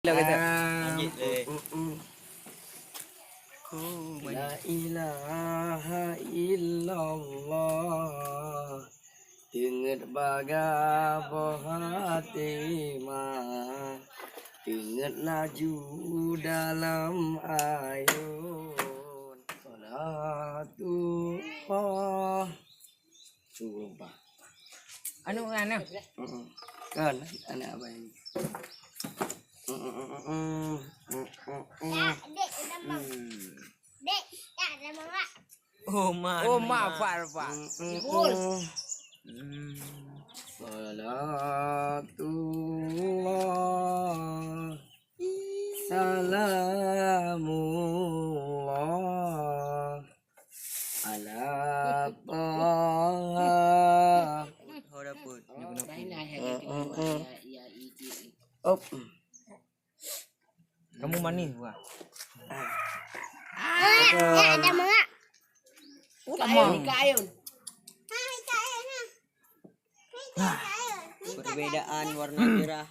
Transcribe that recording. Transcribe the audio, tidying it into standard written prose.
Lanjut deh. La ilaha illallah. Ingat baga hati mah. Ingat laju dalam ayun. Salatullah. Sumpah. Anu. Kan anak apa ini? Dek, ada mama. Oh, maaf, Pak. Salatullah. Salamullah. Ala Taha. Op. Kamu manis, Wah. Ada mama. Kayun. Perbedaan warna jerah.